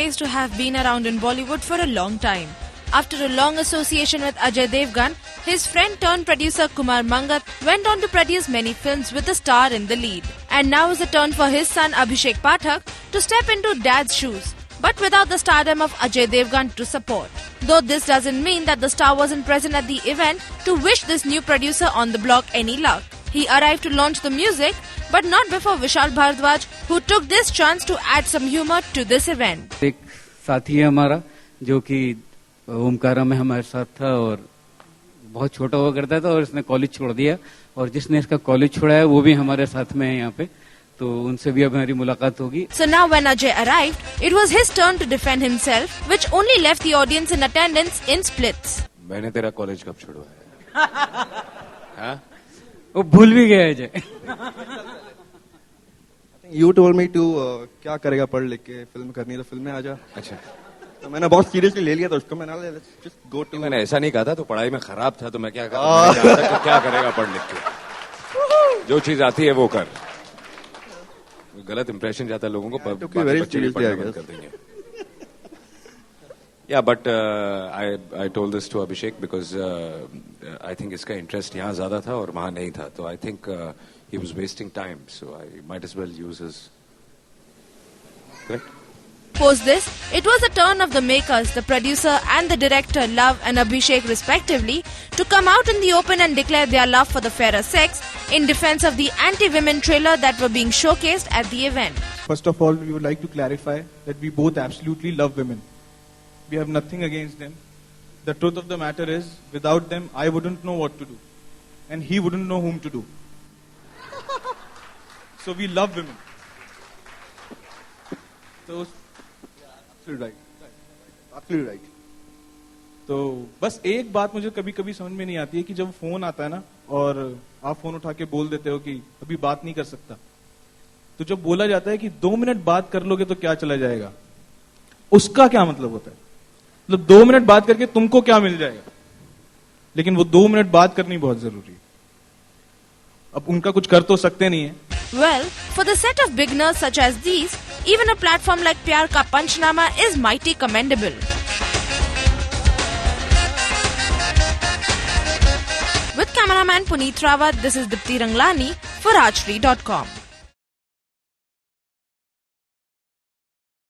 praised to have been around in Bollywood for a long time. After a long association with Ajay Devgan, his friend turned producer Kumar Mangat went on to produce many films with the star in the lead. And now is the turn for his son Abhishek Pathak to step into dad's shoes, but without the stardom of Ajay Devgan to support. Though this doesn't mean that the star wasn't present at the event to wish this new producer on the block any luck. He arrived to launch the music, but not before Vishal Bhardwaj, who took this chance to add some humor to this event. एक साथी है हमारा जो कि ओमकारा में हमारे साथ था और बहुत छोटा हुआ करता था और इसने कॉलेज छोड़ दिया और जिसने इसका कॉलेज छोड़ा है वो भी हमारे साथ में है यहाँ पे, तो उनसे भी अब हमारी मुलाकात होगी. So now when Ajay arrived, it was his turn to defend himself, which only left the audience in attendance in splits. मैंने तेरा कॉलेज कब छुड़वाया? वो भूल भी गया Ajay. You told me to क्या करेगा पढ़ लिख के, फिल्म करनी तो फिल्म में आ जा. अच्छा, तो मैंने बहुत सीरियसली ले लिया, तो उसको मैंने just go to. मैंने ऐसा नहीं कहा था, तो पढ़ाई में खराब था तो मैं क्या करूं? क्या करेगा पढ़ लिख के? जो चीज आती है वो कर. गलत इंप्रेशन जाता है लोगों को, बच्चे भी पढ़ना बंद कर देंगे. Yeah, but I told this to Abhishek because I think इसका interest यहाँ ज़्यादा था और वहाँ नहीं था, तो I think he was wasting time, so I might as well use his. Correct? Post this, it was the turn of the makers, the producer and the director Love and Abhishek respectively, to come out in the open and declare their love for the fairer sex in defense of the anti-women trailer that were being showcased at the event. First of all, we would like to clarify that we both absolutely love women. We have nothing against them. The truth of the matter is, without them, I wouldn't know what to do. And he wouldn't know whom to do. So we love women. So, Absolutely right. Absolutely right. तो बस एक बात मुझे कभी कभी समझ में नहीं आती है कि जब फोन आता है ना और आप फोन उठा के बोल देते हो कि अभी बात नहीं कर सकता, तो जब बोला जाता है कि 2 मिनट बात कर लोगे तो क्या चला जाएगा, उसका क्या मतलब होता है? मतलब 2 मिनट बात करके तुमको क्या मिल जाएगा? लेकिन वो 2 मिनट बात करनी बहुत जरूरी है. अब उनका कुछ कर तो सकते नहीं है. Well, for the set of beginners such as these, even a platform like Pyar Ka Panchnama is mighty commendable. With cameraman Puneet Rawat, this is Dipti Ranglani for Rajshri.com.